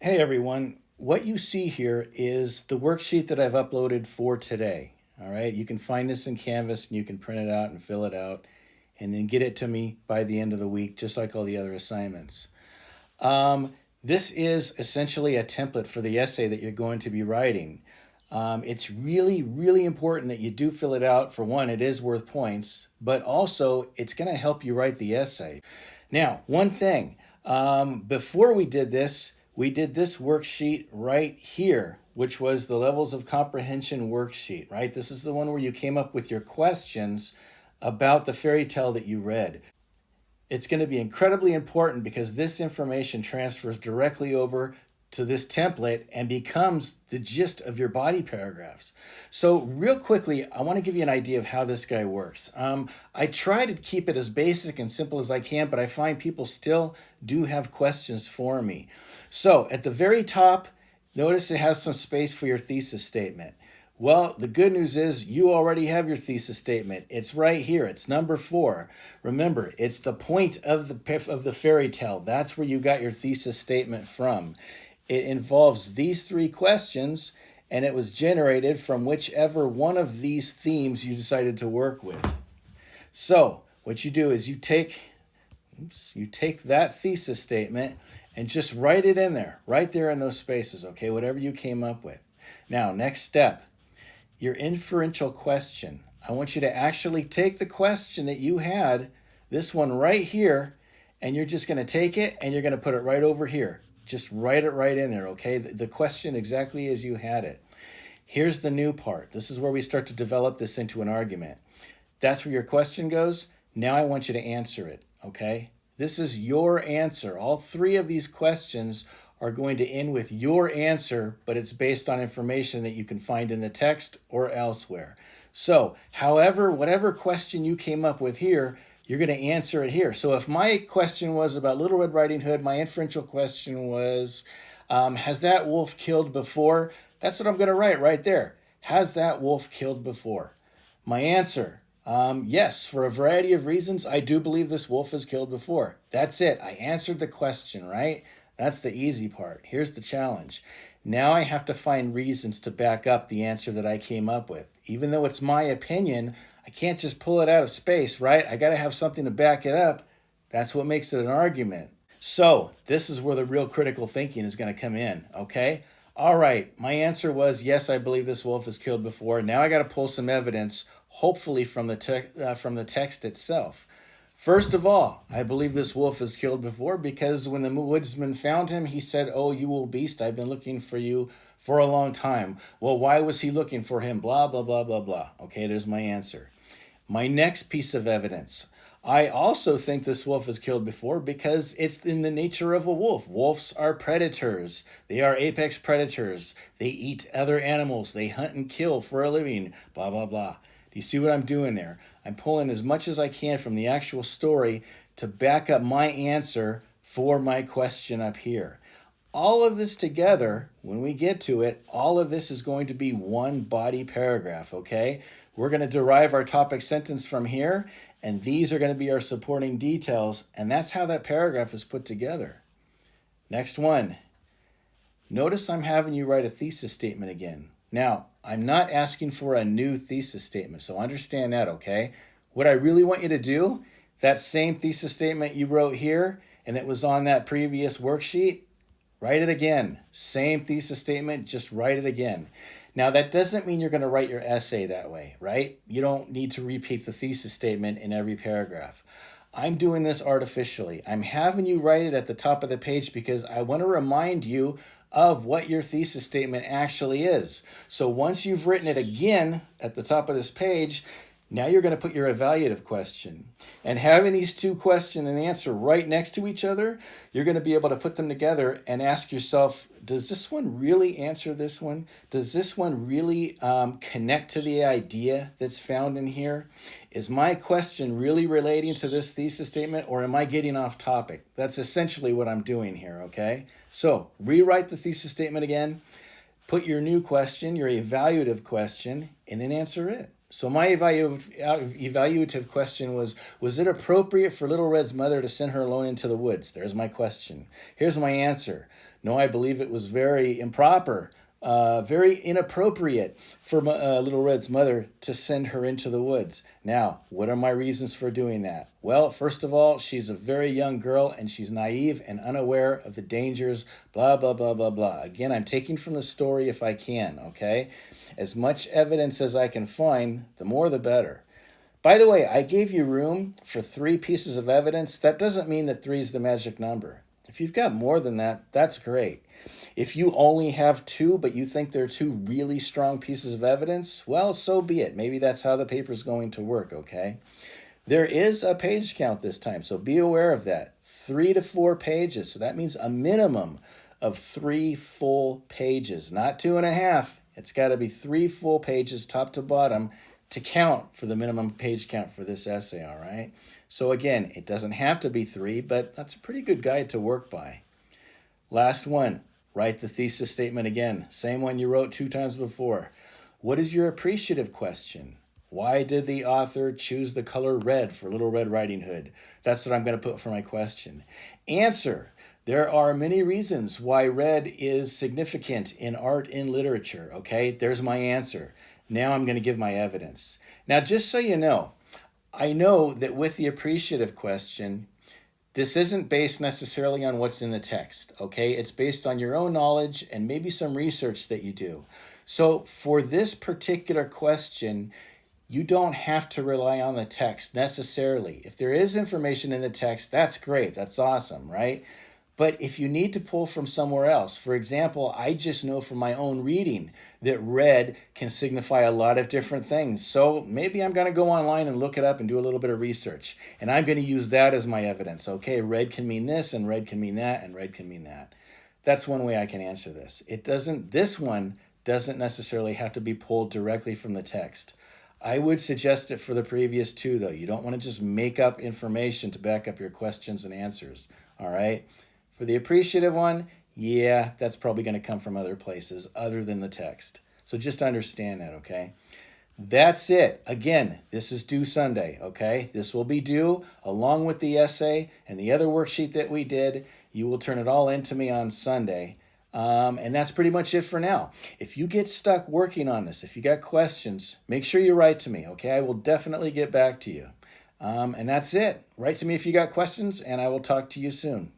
Hey everyone, what you see here is the worksheet that I've uploaded for today. All right, you can find this in Canvas and you can print it out and fill it out and then get it to me by the end of the week, just like all the other assignments. This is essentially a template for the essay that you're going to be writing. It's really, really important that you do fill it out. For one, it is worth points, but also it's going to help you write the essay. Now, one thing, before we did this worksheet right here, which was the levels of comprehension worksheet, right? This is the one where you came up with your questions about the fairy tale that you read. It's going to be incredibly important because this information transfers directly over to this template and becomes the gist of your body paragraphs. So real quickly, I want to give you an idea of how this guy works. I try to keep it as basic and simple as I can, but I find people still do have questions for me. So at the very top, notice it has some space for your thesis statement. Well, the good news is you already have your thesis statement. It's right here. It's number 4. Remember, it's the point of the fairy tale. That's where you got your thesis statement from. It involves these 3 questions, and it was generated from whichever one of these themes you decided to work with. So what you do is you take that thesis statement and just write it in there, right there in those spaces, okay, whatever you came up with. Now, next step, your inferential question. I want you to actually take the question that you had, this one right here, and you're just going to take it and you're going to put it right over here. Just write it right in there, okay? The question exactly as you had it. Here's the new part. This is where we start to develop this into an argument. That's where your question goes. Now I want you to answer it, okay? This is your answer. All 3 of these questions are going to end with your answer, but it's based on information that you can find in the text or elsewhere. So, however, whatever question you came up with here, you're going to answer it here. So if my question was about Little Red Riding Hood, my inferential question was, has that wolf killed before? That's what I'm going to write right there. Has that wolf killed before? My answer, yes, for a variety of reasons, I do believe this wolf has killed before. That's it. I answered the question, right? That's the easy part. Here's the challenge. Now I have to find reasons to back up the answer that I came up with. Even though it's my opinion, I can't just pull it out of space, right? I got to have something to back it up. That's what makes it an argument. So this is where the real critical thinking is going to come in, okay? All right, my answer was, yes, I believe this wolf has killed before. Now I got to pull some evidence, hopefully from the text itself. First of all, I believe this wolf has killed before because when the woodsman found him, he said, "Oh, you old beast, I've been looking for you for a long time." Well, why was he looking for him? Blah, blah, blah, blah, blah. Okay, there's my answer. My next piece of evidence. I also think this wolf has killed before because it's in the nature of a wolf. Wolves are predators. They are apex predators. They eat other animals. They hunt and kill for a living. Blah, blah, blah. Do you see what I'm doing there? I'm pulling as much as I can from the actual story to back up my answer for my question up here. All of this together, when we get to it, all of this is going to be one body paragraph, okay? We're going to derive our topic sentence from here, and these are going to be our supporting details, and that's how that paragraph is put together. Next one. Notice I'm having you write a thesis statement again. Now, I'm not asking for a new thesis statement, so understand that, okay? What I really want you to do, that same thesis statement you wrote here, and it was on that previous worksheet, write it again. Same thesis statement, just write it again. Now, that doesn't mean you're going to write your essay that way, right? You don't need to repeat the thesis statement in every paragraph. I'm doing this artificially. I'm having you write it at the top of the page because I want to remind you of what your thesis statement actually is. So once you've written it again at the top of this page, now you're going to put your evaluative question. And having these 2 question and answer right next to each other, you're going to be able to put them together and ask yourself, does this one really answer this one? Does this one really connect to the idea that's found in here? Is my question really relating to this thesis statement, or am I getting off topic? That's essentially what I'm doing here, okay? So rewrite the thesis statement again, put your new question, your evaluative question, and then answer it. So my evaluative question was it appropriate for Little Red's mother to send her alone into the woods? There's my question. Here's my answer. No, I believe it was very improper, very inappropriate for Little Red's mother to send her into the woods. Now, what are my reasons for doing that? Well, first of all, she's a very young girl and she's naive and unaware of the dangers, blah, blah, blah, blah, blah. Again, I'm taking from the story if I can, okay? As much evidence as I can find, the more the better. By the way, I gave you room for 3 pieces of evidence. That doesn't mean that 3 is the magic number. If you've got more than that, that's great. If you only have 2, but you think they're 2 really strong pieces of evidence, well, so be it. Maybe that's how the paper's going to work, okay? There is a page count this time, so be aware of that. 3 to 4 pages, so that means a minimum of 3 full pages, not 2.5. It's got to be 3 full pages, top to bottom, to count for the minimum page count for this essay, all right? So again, it doesn't have to be 3, but that's a pretty good guide to work by. Last one, write the thesis statement again. Same one you wrote 2 times before. What is your appreciative question? Why did the author choose the color red for Little Red Riding Hood? That's what I'm going to put for my question. Answer. There are many reasons why red is significant in art and literature, okay? There's my answer. Now I'm going to give my evidence. Now, just so you know, I know that with the appreciative question, this isn't based necessarily on what's in the text, okay? It's based on your own knowledge and maybe some research that you do. So for this particular question, you don't have to rely on the text necessarily. If there is information in the text, that's great. That's awesome, right? But if you need to pull from somewhere else, for example, I just know from my own reading that red can signify a lot of different things. So maybe I'm going to go online and look it up and do a little bit of research. And I'm going to use that as my evidence. Okay, red can mean this, and red can mean that, and red can mean that. That's one way I can answer this. This one doesn't necessarily have to be pulled directly from the text. I would suggest it for the previous 2, though. You don't want to just make up information to back up your questions and answers, all right? For the appreciative one, yeah, that's probably going to come from other places other than the text. So just understand that, okay? That's it. Again, this is due Sunday, okay? This will be due along with the essay and the other worksheet that we did. You will turn it all in to me on Sunday. And that's pretty much it for now. If you get stuck working on this, if you got questions, make sure you write to me, okay? I will definitely get back to you. And that's it. Write to me if you got questions, and I will talk to you soon.